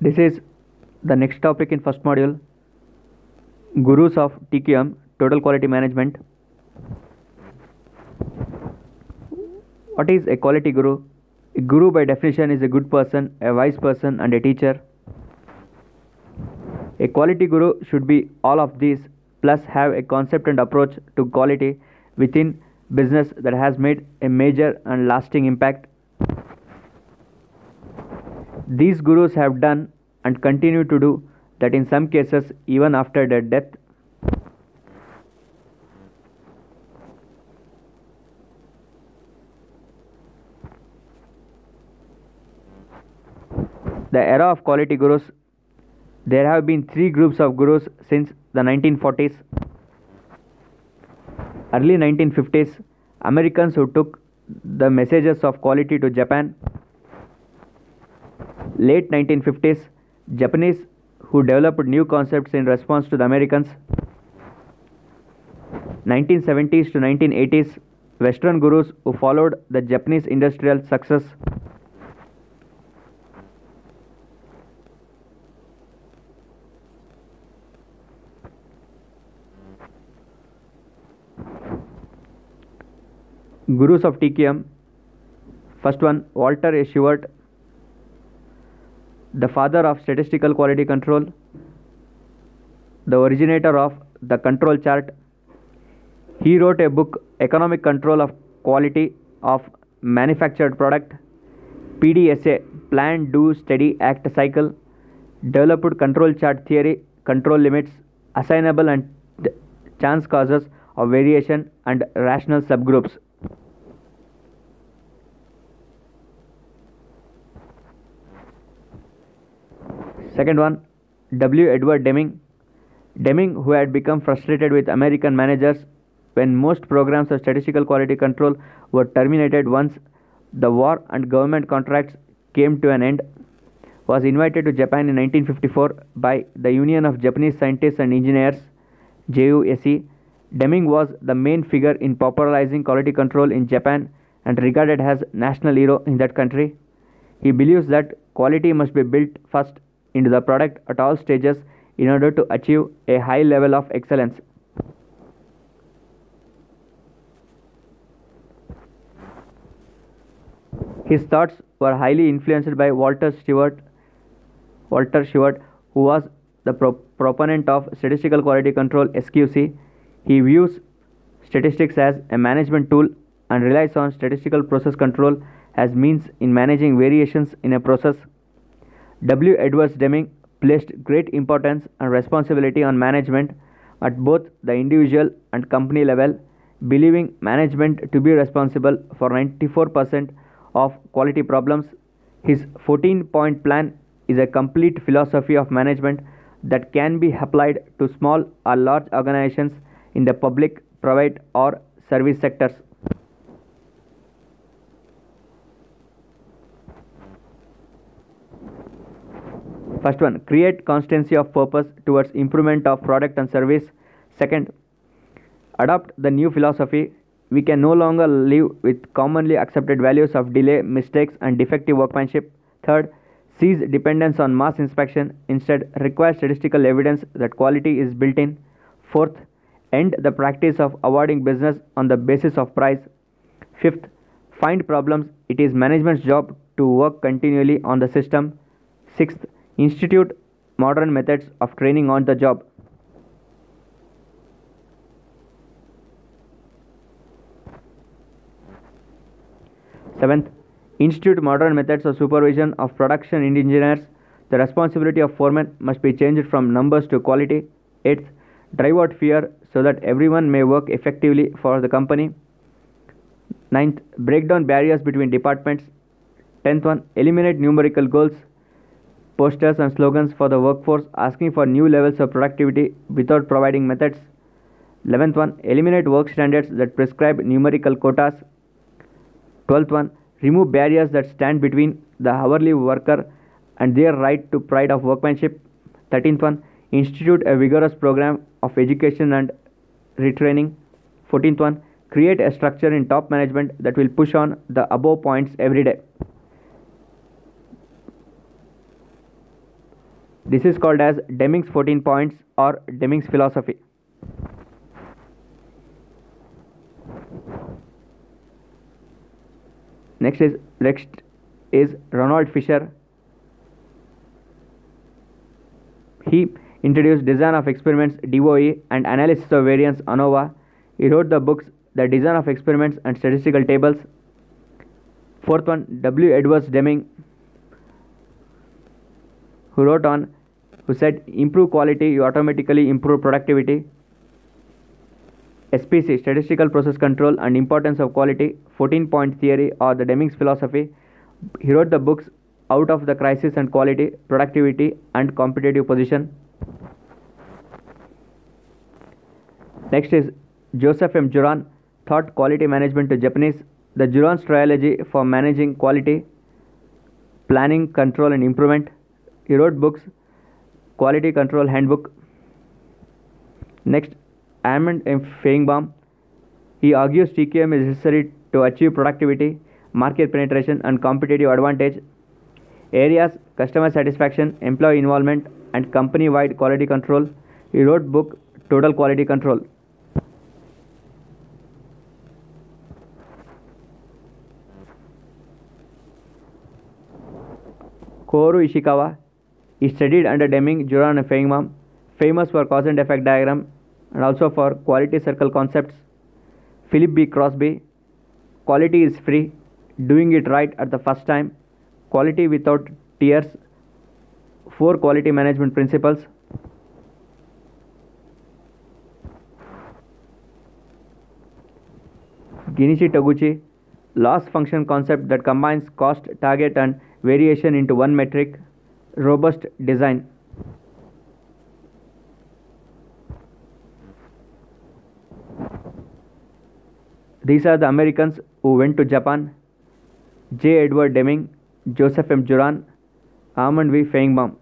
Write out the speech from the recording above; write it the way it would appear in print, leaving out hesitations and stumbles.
This is the next topic in first module, Gurus of TQM, Total Quality Management. What is a quality guru? A guru by definition is a good person, a wise person and a teacher. A quality guru should be all of these plus have a concept and approach to quality within business that has made a major and lasting impact. These gurus have done and continue to do that in some cases even after their death. The era of quality gurus. There have been three groups of gurus since the 1940s. Early 1950s, Americans who took the messages of quality to Japan. Late 1950s, Japanese who developed new concepts in response to the Americans. 1970s to 1980s, Western gurus who followed the Japanese industrial success. Gurus of TQM. First one, Walter A. Shewhart, the father of statistical quality control, the originator of the control chart. He wrote a book, Economic Control of Quality of Manufactured Product, PDSA, Plan, Do, Study, Act cycle, developed control chart theory, control limits, assignable and chance causes of variation and rational subgroups. Second one, W. Edward Deming. Deming, who had become frustrated with American managers when most programs of statistical quality control were terminated once the war and government contracts came to an end, was invited to Japan in 1954 by the Union of Japanese Scientists and Engineers, JUSE. Deming was the main figure in popularizing quality control in Japan and regarded as national hero in that country. He believes that quality must be built first into the product at all stages in order to achieve a high level of excellence. His thoughts were highly influenced by Walter Shewhart, who was the proponent of statistical quality control (SQC). He views statistics as a management tool and relies on statistical process control as means in managing variations in a process. W. Edwards Deming placed great importance and responsibility on management at both the individual and company level, believing management to be responsible for 94% of quality problems. His 14-point plan is a complete philosophy of management that can be applied to small or large organizations in the public, private, or service sectors. First one, create constancy of purpose towards improvement of product and service. Second, adopt the new philosophy. We can no longer live with commonly accepted values of delay, mistakes, and defective workmanship. Third, cease dependence on mass inspection. Instead, require statistical evidence that quality is built in. Fourth, end the practice of awarding business on the basis of price. Fifth, find problems. It is management's job to work continually on the system. Sixth, institute modern methods of training on the job. Seventh, institute modern methods of supervision of production engineers. The responsibility of foremen must be changed from numbers to quality. Eighth, drive out fear so that everyone may work effectively for the company. Ninth, break down barriers between departments. 10th one, eliminate numerical goals, posters and slogans for the workforce asking for new levels of productivity without providing methods. 11th one, eliminate work standards that prescribe numerical quotas. 12th one, remove barriers that stand between the hourly worker and their right to pride of workmanship. 13th one, institute a vigorous program of education and retraining. 14th one, create a structure in top management that will push on the above points every day. This is called as Deming's 14 points or Deming's philosophy. Next is Ronald Fisher. He introduced design of experiments DOE and analysis of variance ANOVA. He wrote the books The Design of Experiments and Statistical Tables. Fourth one, W. Edwards Deming, who said improve quality, you automatically improve productivity. SPC, Statistical Process Control and Importance of Quality, 14-point theory or the Deming's philosophy. He wrote the books Out of the Crisis and Quality, Productivity and Competitive Position. Next is Joseph M. Juran, taught quality management to Japanese. The Juran's trilogy for managing quality, planning, control and improvement. He wrote books Quality Control Handbook. Next, Armand M. Feigenbaum. He argues TQM is necessary to achieve productivity, market penetration and competitive advantage. Areas, customer satisfaction, employee involvement and company-wide quality control. He wrote book Total Quality Control. Koharu Ishikawa. He studied under Deming, Juran and Feigenbaum, famous for cause and effect diagram and also for quality circle concepts. Philip B. Crosby. Quality is free, doing it right at the first time. Quality without tears. 4 quality management principles. Genichi Taguchi. Loss function concept that combines cost, target and variation into one metric. Robust design. These are the Americans who went to Japan: J. Edward Deming, Joseph M. Juran, Armand V. Feigenbaum.